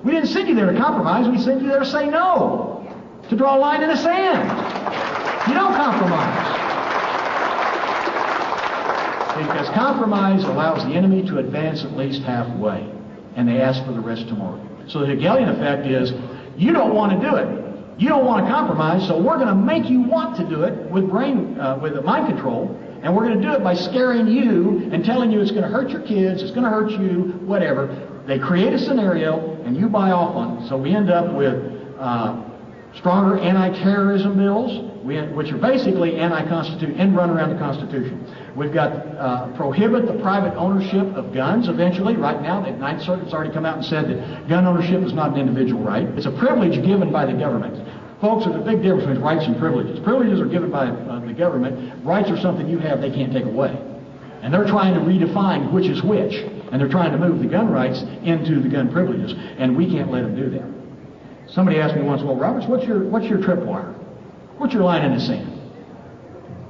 We didn't send you there to compromise. We sent you there to say no, to draw a line in the sand. You don't compromise. Because compromise allows the enemy to advance at least halfway, and they ask for the rest tomorrow. So the Hegelian effect is, you don't want to do it. You don't want to compromise, so we're going to make you want to do it with with mind control, and we're going to do it by scaring you and telling you it's going to hurt your kids, it's going to hurt you, whatever. They create a scenario, and you buy off on it. So we end up with stronger anti-terrorism bills, which are basically anti-constitution and run around the Constitution. We've got prohibit the private ownership of guns eventually. Right now, the Ninth Circuit's already come out and said that gun ownership is not an individual right. It's a privilege given by the government. Folks, there's a big difference between rights and privileges. Privileges are given by the government. Rights are something you have they can't take away. And they're trying to redefine which is which. And they're trying to move the gun rights into the gun privileges. And we can't let them do that. Somebody asked me once, well, Roberts, what's your tripwire? What's your line in the sand?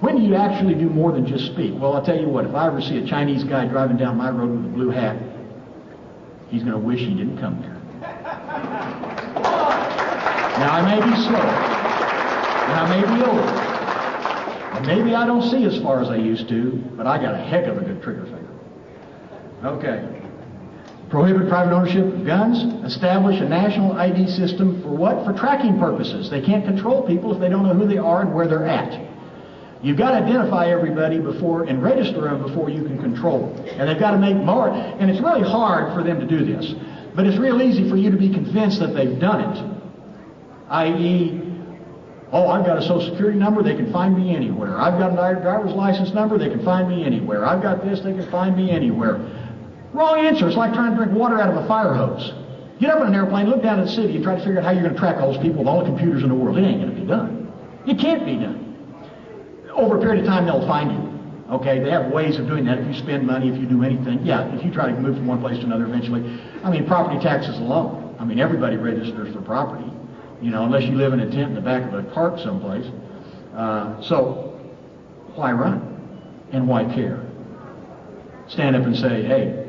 When do you actually do more than just speak? Well, I'll tell you what, if I ever see a Chinese guy driving down my road with a blue hat, he's going to wish he didn't come there. Now, I may be slow, and I may be old, and maybe I don't see as far as I used to, but I got a heck of a good trigger finger. Okay. Prohibit private ownership of guns. Establish a national ID system for what? For tracking purposes. They can't control people if they don't know who they are and where they're at. You've got to identify everybody before and register them before you can control them. And they've got to make more. And it's really hard for them to do this. But it's real easy for you to be convinced that they've done it. I.e., oh, I've got a Social Security number, they can find me anywhere. I've got a driver's license number, they can find me anywhere. I've got this, they can find me anywhere. Wrong answer. It's like trying to drink water out of a fire hose. Get up in an airplane, look down at the city, and try to figure out how you're going to track all those people with all the computers in the world. It ain't going to be done. It can't be done. Over a period of time, they'll find you. Okay, they have ways of doing that. If you spend money, if you do anything, yeah, if you try to move from one place to another eventually. I mean, property taxes alone. I mean, everybody registers their property, you know, unless you live in a tent in the back of a park someplace. So, why run? And why care? Stand up and say, hey,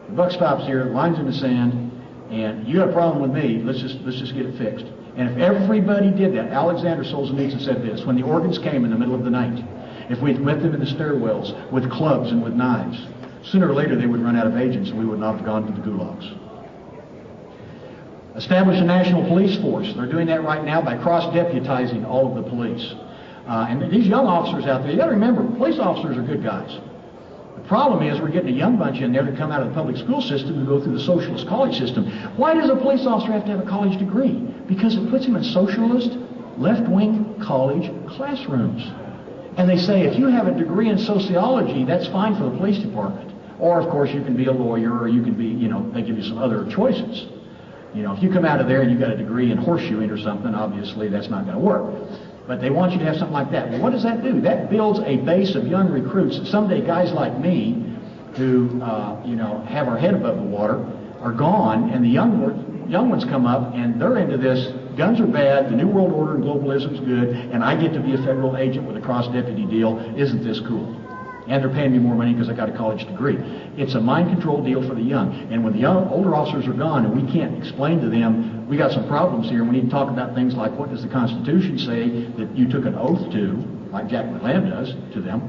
the buck stops here, the line's in the sand, and you got a problem with me, let's just get it fixed. And if everybody did that, Alexander Solzhenitsyn said this, when the organs came in the middle of the night, if we'd met them in the stairwells with clubs and with knives, sooner or later they would run out of agents and we would not have gone to the gulags. Establish a national police force. They're doing that right now by cross-deputizing all of the police. And these young officers out there, you got to remember, police officers are good guys. The problem is we're getting a young bunch in there to come out of the public school system and go through the socialist college system. Why does a police officer have to have a college degree? Because it puts him in socialist, left-wing college classrooms. And they say, if you have a degree in sociology, that's fine for the police department. Or, of course, you can be a lawyer, or you can be, you know, they give you some other choices. You know, if you come out of there and you've got a degree in horseshoeing or something, obviously that's not going to work. But they want you to have something like that. Well, what does that do? That builds a base of young recruits. Someday guys like me who, you know, have our head above the water are gone, and the young ones come up, and they're into this. Guns are bad, the New World Order and globalism is good, and I get to be a federal agent with a cross-deputy deal. Isn't this cool? And they're paying me more money because I got a college degree. It's a mind control deal for the young. And when the older officers are gone and we can't explain to them, we got some problems here, we need to talk about things like, what does the Constitution say that you took an oath to, like Jack McLam does to them,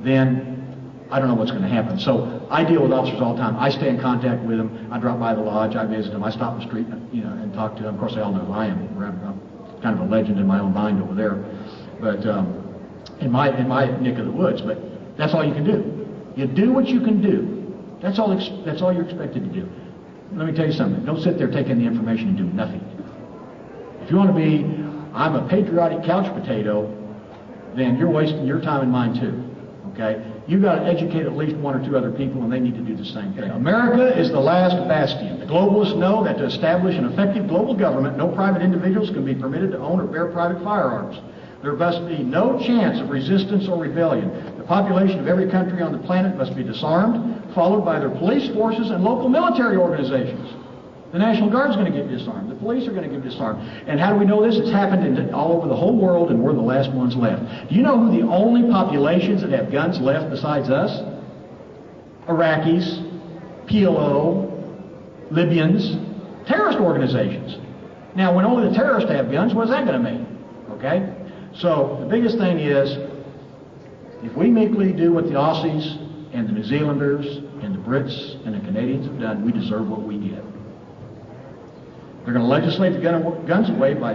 then I don't know what's going to happen. So I deal with officers all the time. I stay in contact with them. I drop by the lodge. I visit them. I stop in the street, you know, and talk to them. Of course, they all know who I am. I'm kind of a legend in my own mind over there, but in my neck of the woods. But that's all you can do. You do what you can do. That's all you're expected to do. Let me tell you something. Don't sit there taking the information and do nothing. If you want to be, I'm a patriotic couch potato, then you're wasting your time and mine too. Okay? You've got to educate at least one or two other people, and they need to do the same thing. America is the last bastion. The globalists know that to establish an effective global government, no private individuals can be permitted to own or bear private firearms. There must be no chance of resistance or rebellion. The population of every country on the planet must be disarmed, followed by their police forces and local military organizations. The National Guard is going to get disarmed. The police are going to get disarmed. And how do we know this? It's happened all over the whole world, and we're the last ones left. Do you know who the only populations that have guns left besides us? Iraqis, PLO, Libyans. terrorist organizations. Now, when only the terrorists have guns, what is that going to mean? Okay? So the biggest thing is, if we meekly do what the Aussies and the New Zealanders and the Brits and the Canadians have done, we deserve what we get. They're going to legislate the guns away by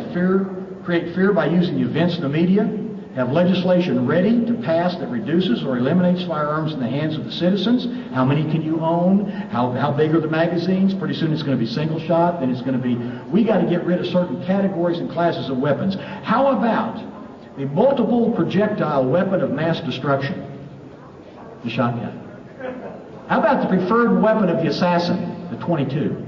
create fear by using the events in the media, have legislation ready to pass that reduces or eliminates firearms in the hands of the citizens. How many can you own? How big are the magazines? Pretty soon it's going to be single shot, then it's going to be, we got to get rid of certain categories and classes of weapons. How about the multiple projectile weapon of mass destruction? The shotgun. How about the preferred weapon of the assassin, the .22?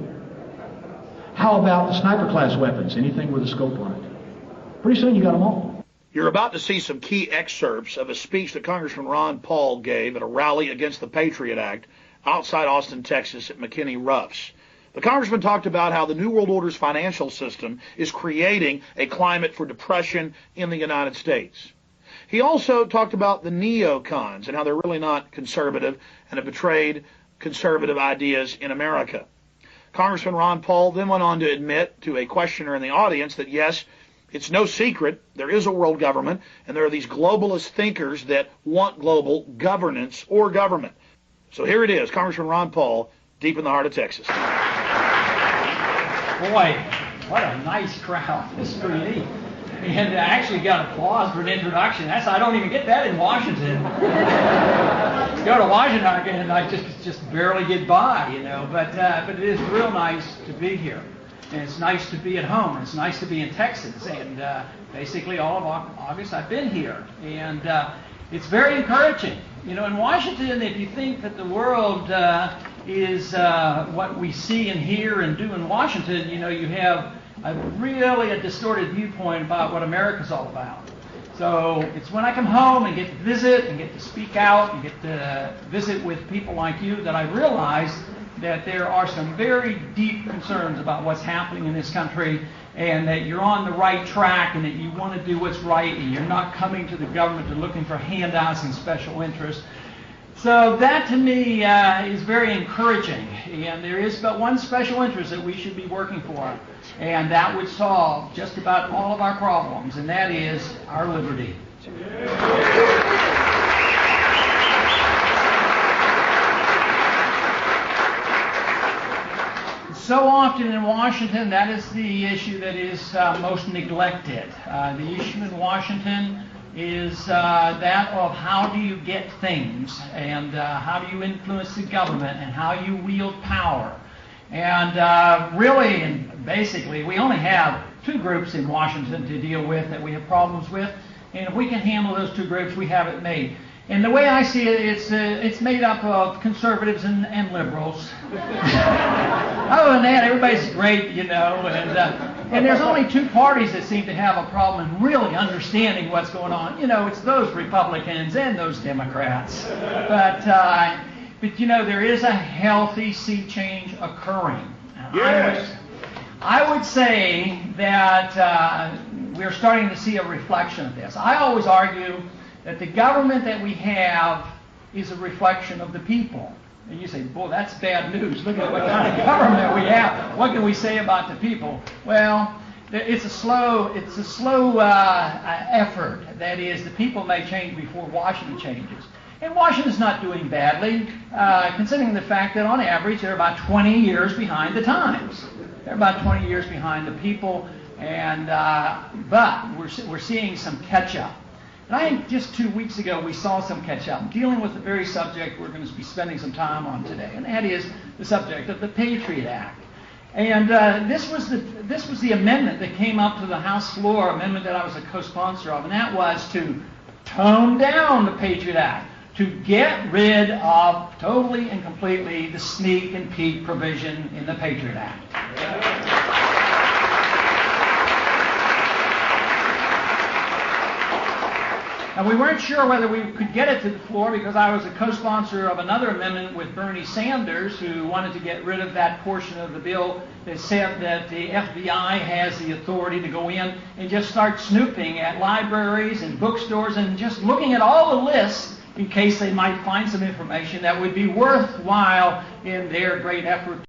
How about the sniper class weapons, anything with a scope on it? Pretty soon you got them all. You're about to see some key excerpts of a speech that Congressman Ron Paul gave at a rally against the Patriot Act outside Austin, Texas at McKinney Ruff's. The congressman talked about how the New World Order's financial system is creating a climate for depression in the United States. He also talked about the neocons and how they're really not conservative and have betrayed conservative ideas in America. Congressman Ron Paul then went on to admit to a questioner in the audience that, yes, it's no secret there is a world government, and there are these globalist thinkers that want global governance or government. So here it is, Congressman Ron Paul, deep in the heart of Texas. Boy, what a nice crowd. This is pretty neat. And I actually got applause for an introduction. I don't even get that in Washington. Go to Washington and I just barely get by, you know. But it is real nice to be here. And it's nice to be at home. It's nice to be in Texas. And basically all of August I've been here. And it's very encouraging. You know, in Washington, if you think that the world is what we see and hear and do in Washington, you know, you have really a distorted viewpoint about what America's all about. So it's when I come home and get to visit and get to speak out and get to visit with people like you that I realize that there are some very deep concerns about what's happening in this country, and that you're on the right track and that you want to do what's right and you're not coming to the government and looking for handouts and special interests. So that to me is very encouraging, and there is but one special interest that we should be working for, and that would solve just about all of our problems, and that is our liberty. So often in Washington, that is the issue that is most neglected. The issue in Washington is that of how do you get things, and how do you influence the government, and how you wield power. And really and basically, we only have two groups in Washington to deal with that we have problems with, and if we can handle those two groups, we have it made. And the way I see it, it's made up of conservatives and liberals. Other than that, everybody's great, you know, and there's only two parties that seem to have a problem in really understanding what's going on. You know, it's those Republicans and those Democrats. But you know, there is a healthy sea change occurring. Yes. I would say that we're starting to see a reflection of this. I always argue that the government that we have is a reflection of the people. And you say, boy, that's bad news. Look at what kind of government we have. What can we say about the people? Well, it's a slow effort. That is, the people may change before Washington changes. And Washington's not doing badly, considering the fact that on average they're about 20 years behind the times. They're about 20 years behind the people, and but we're seeing some catch-up. And I think just 2 weeks ago we saw some catch-up, dealing with the very subject we're going to be spending some time on today, and that is the subject of the Patriot Act. And this was the amendment that came up to the House floor, amendment that I was a co-sponsor of, and that was to tone down the Patriot Act, to get rid of totally and completely the sneak and peek provision in the Patriot Act. And we weren't sure whether we could get it to the floor because I was a co-sponsor of another amendment with Bernie Sanders, who wanted to get rid of that portion of the bill that said that the FBI has the authority to go in and just start snooping at libraries and bookstores and just looking at all the lists in case they might find some information that would be worthwhile in their great effort